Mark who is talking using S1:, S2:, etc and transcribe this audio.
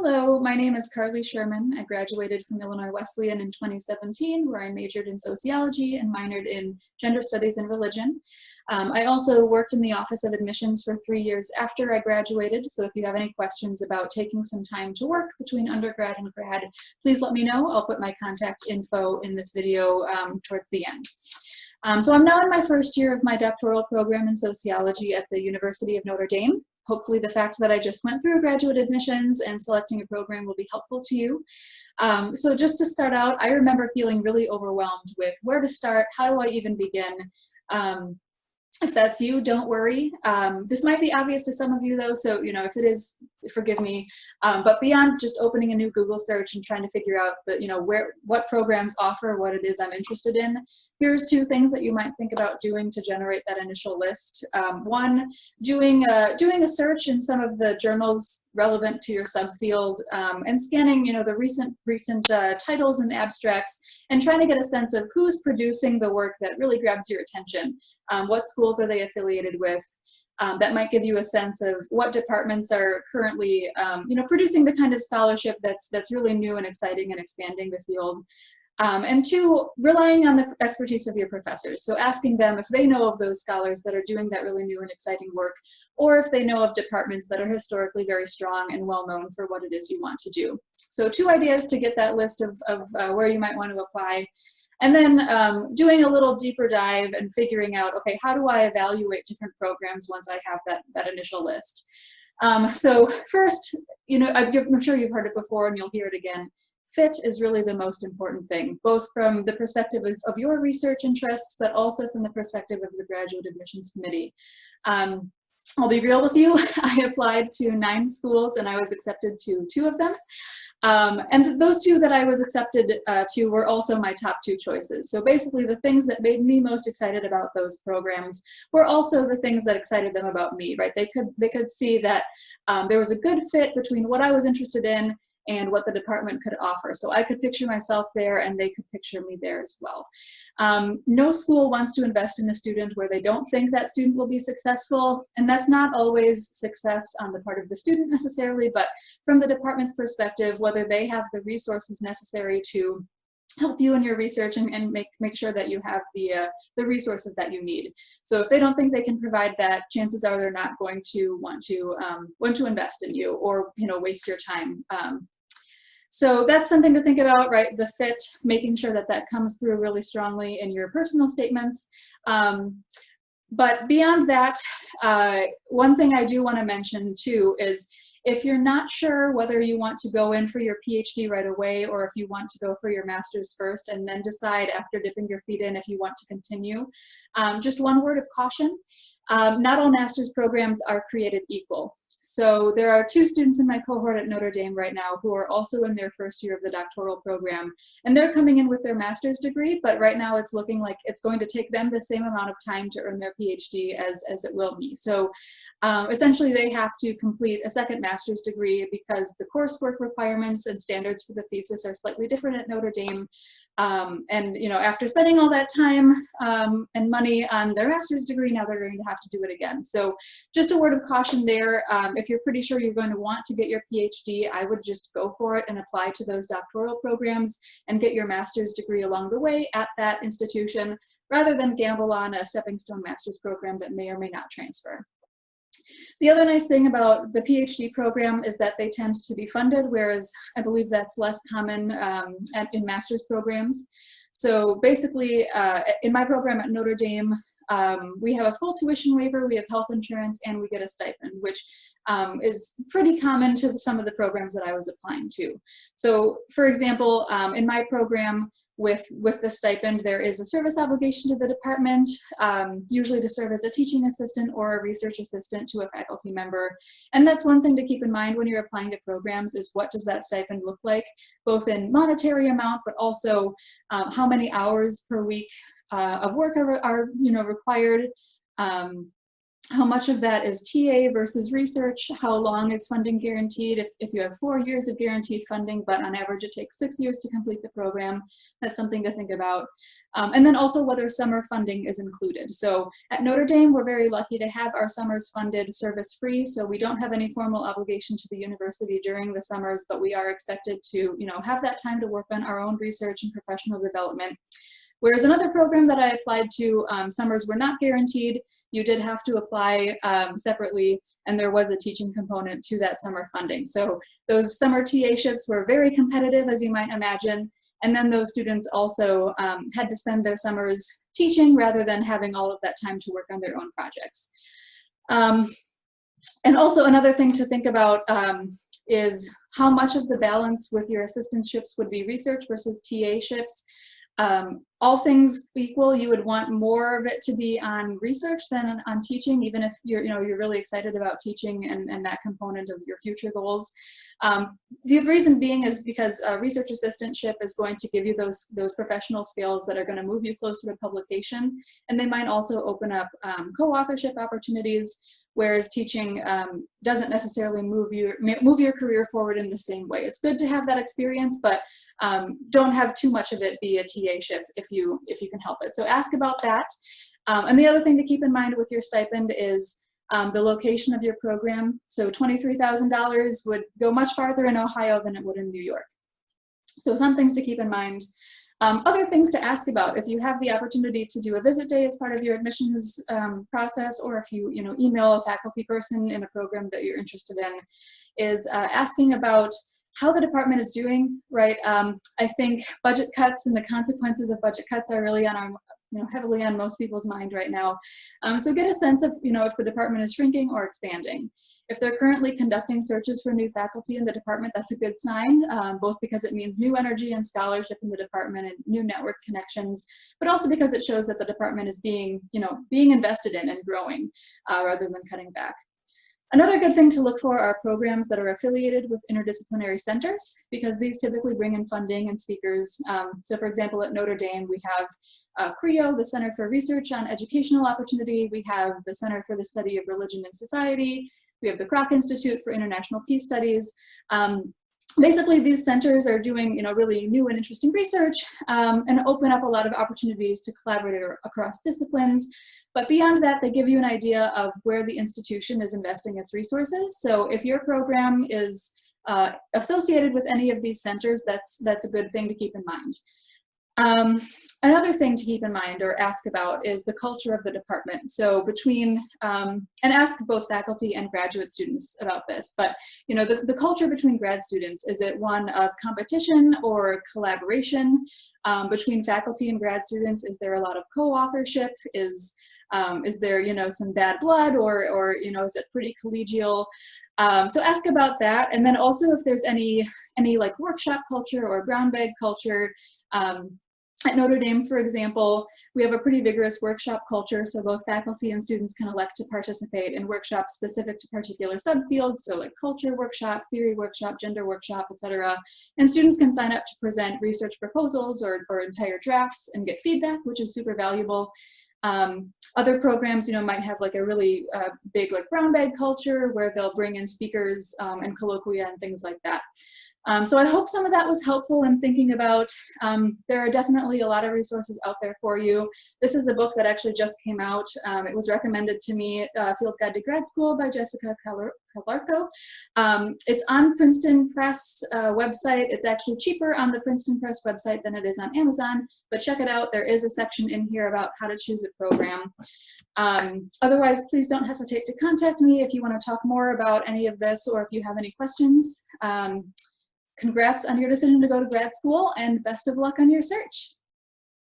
S1: Hello, my name is Carly Sherman. I graduated from Illinois Wesleyan in 2017, where I majored in sociology and minored in gender studies and religion. I also worked in the Office of Admissions for 3 years after I graduated, so if you have any questions about taking some time to work between undergrad and grad, please let me know. I'll put my contact info in this video towards the end. So I'm now in my first year of my doctoral program in sociology at the University of Notre Dame. Hopefully the fact that I just went through graduate admissions and selecting a program will be helpful to you. So just to start out, I remember feeling really overwhelmed with where to start, how do I even begin? If that's you, don't worry. This might be obvious to some of you though, so if it is, forgive me. But beyond just opening a new Google search and trying to figure out what programs offer what it is I'm interested in, here's 2 things that you might think about doing to generate that initial list. One, doing a search in some of the journals relevant to your subfield and scanning the recent titles and abstracts and trying to get a sense of who's producing the work that really grabs your attention. What schools are they affiliated with? That might give you a sense of what departments are currently producing the kind of scholarship that's really new and exciting and expanding the field. And 2, relying on the expertise of your professors. So asking them if they know of those scholars that are doing that really new and exciting work, or if they know of departments that are historically very strong and well known for what it is you want to do. So 2 ideas to get that list of where you might want to apply. And then doing a little deeper dive and figuring out, okay, how do I evaluate different programs once I have that initial list? So first, I'm sure you've heard it before and you'll hear it again. Fit is really the most important thing, both from the perspective of your research interests, but also from the perspective of the Graduate Admissions Committee. I'll be real with you. I applied to 9 schools and I was accepted to 2 of them. And those 2 that I was accepted to were also my top 2 choices. So basically the things that made me most excited about those programs were also the things that excited them about me, right? They could see that there was a good fit between what I was interested in and what the department could offer. So I could picture myself there and they could picture me there as well. No school wants to invest in a student where they don't think that student will be successful, and that's not always success on the part of the student necessarily, but from the department's perspective, whether they have the resources necessary to help you in your research and make sure that you have the resources that you need. So if they don't think they can provide that, chances are they're not going to want to invest in you or waste your time. So that's something to think about, right? The fit, making sure that comes through really strongly in your personal statements. But beyond that, one thing I do want to mention too is if you're not sure whether you want to go in for your PhD right away or if you want to go for your master's first and then decide after dipping your feet in if you want to continue, just one word of caution. Not all master's programs are created equal. So there are 2 students in my cohort at Notre Dame right now who are also in their first year of the doctoral program, and they're coming in with their master's degree, but right now it's looking like it's going to take them the same amount of time to earn their PhD as it will me. So essentially they have to complete a second master's degree because the coursework requirements and standards for the thesis are slightly different at Notre Dame. And after spending all that time and money on their master's degree, now they're going to have to do it again. So just a word of caution there. If you're pretty sure you're going to want to get your PhD, I would just go for it and apply to those doctoral programs and get your master's degree along the way at that institution, rather than gamble on a stepping stone master's program that may or may not transfer. The other nice thing about the PhD program is that they tend to be funded, whereas I believe that's less common in master's programs. So basically, in my program at Notre Dame, we have a full tuition waiver, we have health insurance, and we get a stipend, which is pretty common to some of the programs that I was applying to. So for example, in my program, with the stipend, there is a service obligation to the department, usually to serve as a teaching assistant or a research assistant to a faculty member. And that's one thing to keep in mind when you're applying to programs is what does that stipend look like, both in monetary amount, but also how many hours per week of work are required. how much of that is TA versus research, how long is funding guaranteed. If you have 4 years of guaranteed funding, but on average it takes 6 years to complete the program, that's something to think about. And then also whether summer funding is included. So at Notre Dame, we're very lucky to have our summers funded service-free, so we don't have any formal obligation to the university during the summers, but we are expected to, have that time to work on our own research and professional development. Whereas another program that I applied to, summers were not guaranteed. You did have to apply separately, and there was a teaching component to that summer funding. So those summer TA shifts were very competitive, as you might imagine. And then those students also had to spend their summers teaching rather than having all of that time to work on their own projects. And also another thing to think about is how much of the balance with your assistantships would be research versus TA ships. All things equal, you would want more of it to be on research than on teaching, even if you're really excited about teaching and that component of your future goals. The reason being is because a research assistantship is going to give you those professional skills that are going to move you closer to publication, and they might also open up co-authorship opportunities, whereas teaching doesn't necessarily move your career forward in the same way. It's good to have that experience, but don't have too much of it be a TA ship if you can help it. So ask about that. And the other thing to keep in mind with your stipend is the location of your program. So $23,000 would go much farther in Ohio than it would in New York. So some things to keep in mind. Other things to ask about, if you have the opportunity to do a visit day as part of your admissions process, or if you email a faculty person in a program that you're interested in, is asking about how the department is doing, right? I think budget cuts and the consequences of budget cuts are really on our, heavily on most people's mind right now. So get a sense of, if the department is shrinking or expanding. If they're currently conducting searches for new faculty in the department, that's a good sign, both because it means new energy and scholarship in the department and new network connections, but also because it shows that the department is being invested in and growing rather than cutting back. Another good thing to look for are programs that are affiliated with interdisciplinary centers, because these typically bring in funding and speakers. So for example, at Notre Dame, we have CREO, the Center for Research on Educational Opportunity. We have the Center for the Study of Religion and Society. We have the Kroc Institute for International Peace Studies. Basically, these centers are doing really new and interesting research and open up a lot of opportunities to collaborate across disciplines. But beyond that, they give you an idea of where the institution is investing its resources. So if your program is associated with any of these centers, that's a good thing to keep in mind. Another thing to keep in mind or ask about is the culture of the department. So and ask both faculty and graduate students about this, but the culture between grad students, is it one of competition or collaboration between faculty and grad students? Is there a lot of co-authorship? Is there some bad blood, or is it pretty collegial? So ask about that. And then also if there's any like workshop culture or brown bag culture. At Notre Dame, for example, we have a pretty vigorous workshop culture, so both faculty and students can elect to participate in workshops specific to particular subfields, so like culture workshop, theory workshop, gender workshop, etc. And students can sign up to present research proposals or entire drafts and get feedback, which is super valuable. Other programs, might have like a really big like brown bag culture where they'll bring in speakers and colloquia and things like that. So I hope some of that was helpful in thinking about, there are definitely a lot of resources out there for you. This is a book that actually just came out. It was recommended to me, Field Guide to Grad School by Jessica Calarco. It's on Princeton Press website. It's actually cheaper on the Princeton Press website than it is on Amazon, but check it out. There is a section in here about how to choose a program. Otherwise, please don't hesitate to contact me if you want to talk more about any of this or if you have any questions. Congrats on your decision to go to grad school, and best of luck on your search.